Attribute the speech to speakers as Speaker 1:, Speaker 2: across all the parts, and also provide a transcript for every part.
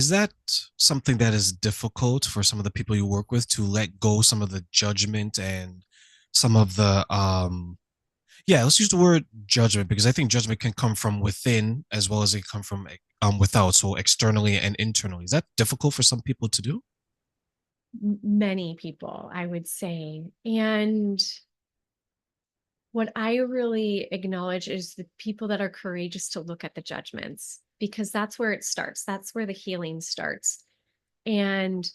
Speaker 1: Is that something that is difficult for some of the people you work with to let go some of the judgment and some of the yeah, let's use the word judgment because I think judgment can come from within as well as it come from without, so externally and internally. Is that difficult for some people to do?
Speaker 2: Many people, I would say. And what I really acknowledge is the people that are courageous to look at the judgments because that's where it starts. That's where the healing starts. And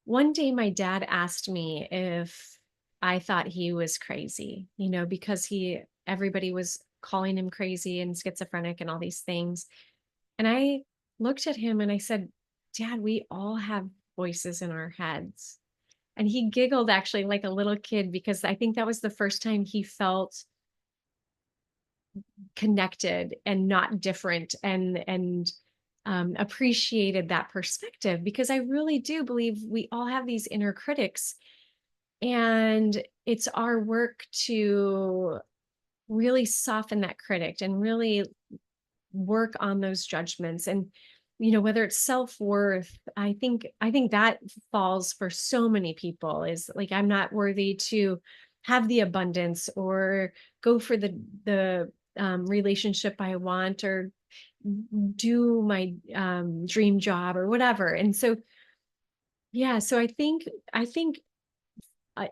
Speaker 2: one day my dad asked me if I thought he was crazy, because everybody was calling him crazy and schizophrenic and all these things. And I looked at him and I said, Dad, we all have voices in our heads. And he giggled actually like a little kid because I think that was the first time he felt connected and not different and appreciated that perspective because I really do believe we all have these inner critics, and it's our work to really soften that critic and really work on those judgments. And whether it's self-worth, I think that falls for so many people is like, I'm not worthy to have the abundance or go for the relationship I want or do my dream job or whatever. And so yeah, so I think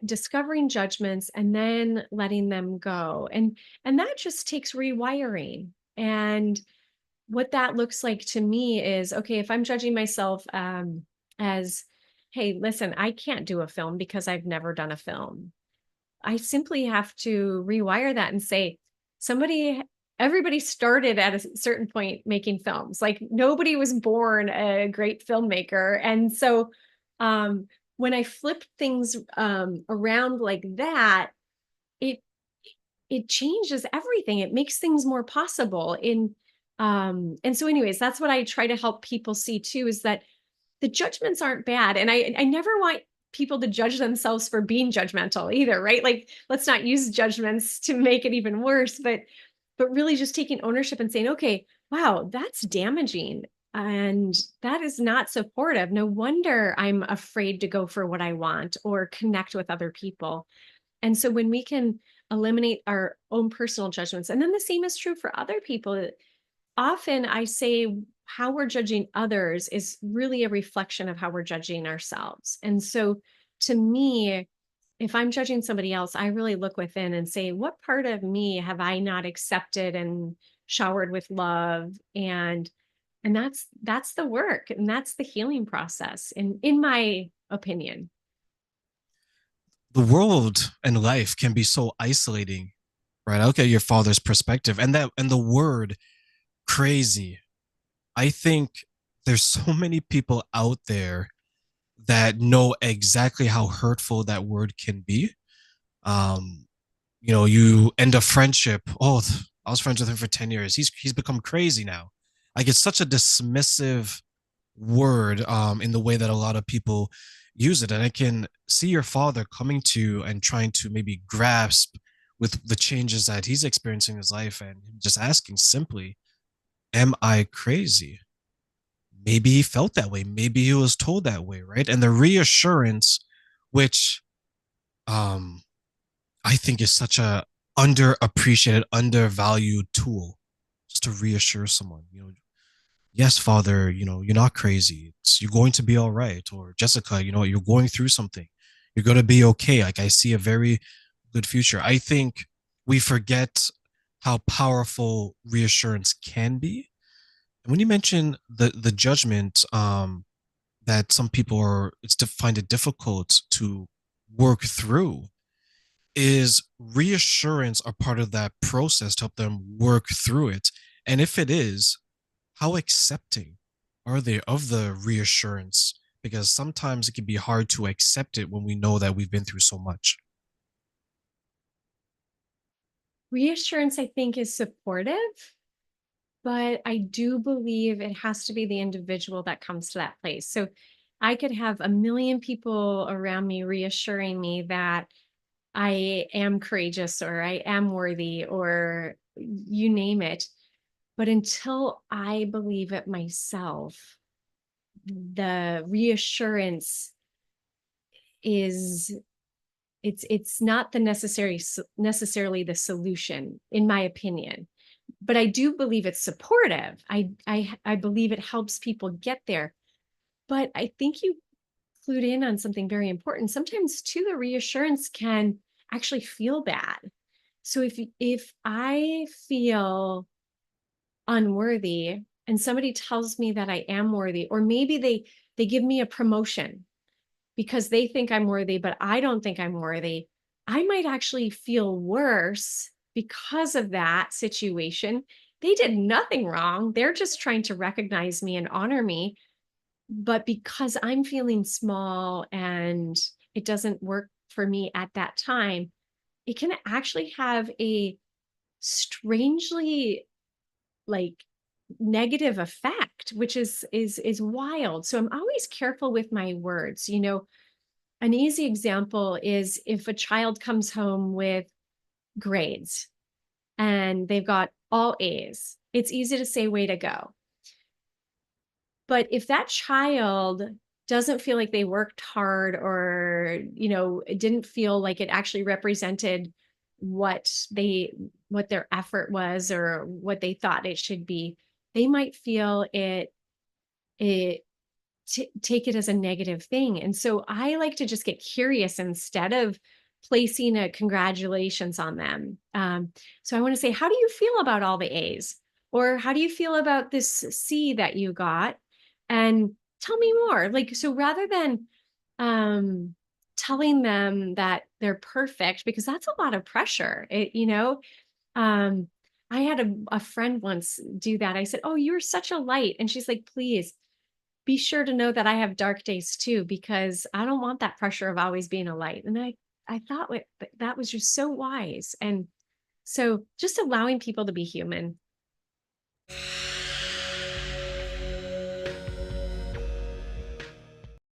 Speaker 2: discovering judgments and then letting them go, and that just takes rewiring. And what that looks like to me is, okay, if I'm judging myself as, hey, listen, I can't do a film because I've never done a film. I simply have to rewire that and say, somebody, everybody started at a certain point making films. Like nobody was born a great filmmaker. And so um, when I flip things around like that, it it changes everything. It makes things more possible. And so anyways, that's what I try to help people see too, is that the judgments aren't bad. And I never want people to judge themselves for being judgmental either, right? Like let's not use judgments to make it even worse, but really just taking ownership and saying, okay, wow, that's damaging. And that is not supportive. No wonder I'm afraid to go for what I want or connect with other people. And so when we can eliminate our own personal judgments, and then the same is true for other people. Often I say how we're judging others is really a reflection of how we're judging ourselves. And so to me, if I'm judging somebody else, I really look within and say, what part of me have I not accepted and showered with love? And that's the work and that's the healing process in my opinion.
Speaker 1: The world and life can be so isolating, right? I look at your father's perspective and the word crazy. I think there's so many people out there that know exactly how hurtful that word can be. Um, you end a friendship. Oh, I was friends with him for 10 years. He's become crazy now. Like it's such a dismissive word in the way that a lot of people use it. And I can see your father coming to and trying to maybe grasp with the changes that he's experiencing in his life and just asking simply, am I crazy? Maybe he felt that way. Maybe he was told that way, right? And the reassurance, which um I think is such a underappreciated, undervalued tool just to reassure someone, yes, father, you're not crazy. You're going to be all right. Or Jessica, you're going through something. You're going to be okay. Like I see a very good future. I think we forget how powerful reassurance can be. And when you mention the judgment, that some people are, it's to find it difficult to work through, is reassurance a part of that process to help them work through it? And if it is, how accepting are they of the reassurance? Because sometimes it can be hard to accept it when we know that we've been through so much.
Speaker 2: Reassurance, I think, is supportive, but I do believe it has to be the individual that comes to that place. So I could have a million people around me reassuring me that I am courageous or I am worthy or you name it. But until I believe it myself, the reassurance is it's not the necessarily the solution, in my opinion. But I do believe it's supportive. I believe it helps people get there. But I think you clued in on something very important. Sometimes too, the reassurance can actually feel bad. So if I feel unworthy and somebody tells me that I am worthy, or maybe they give me a promotion because they think I'm worthy, but I don't think I'm worthy, I might actually feel worse because of that situation. They did nothing wrong. They're just trying to recognize me and honor me. But because I'm feeling small and it doesn't work for me at that time, it can actually have a strangely like negative effect, which is wild. So I'm always careful with my words. An easy example is if a child comes home with grades and they've got all A's, it's easy to say, way to go. But if that child doesn't feel like they worked hard, or, it didn't feel like it actually represented what they what their effort was or what they thought it should be, they might feel it take it as a negative thing. And so I like to just get curious instead of placing a congratulations on them. So I want to say, how do you feel about all the A's? Or how do you feel about this C that you got? And tell me more. Like, so rather than um, telling them that they're perfect, because that's a lot of pressure, um, I had a friend once do that. I said, "Oh, you're such a light." And she's like, "Please be sure to know that I have dark days too, because I don't want that pressure of always being a light." And I thought that was just so wise. And so just allowing people to be human.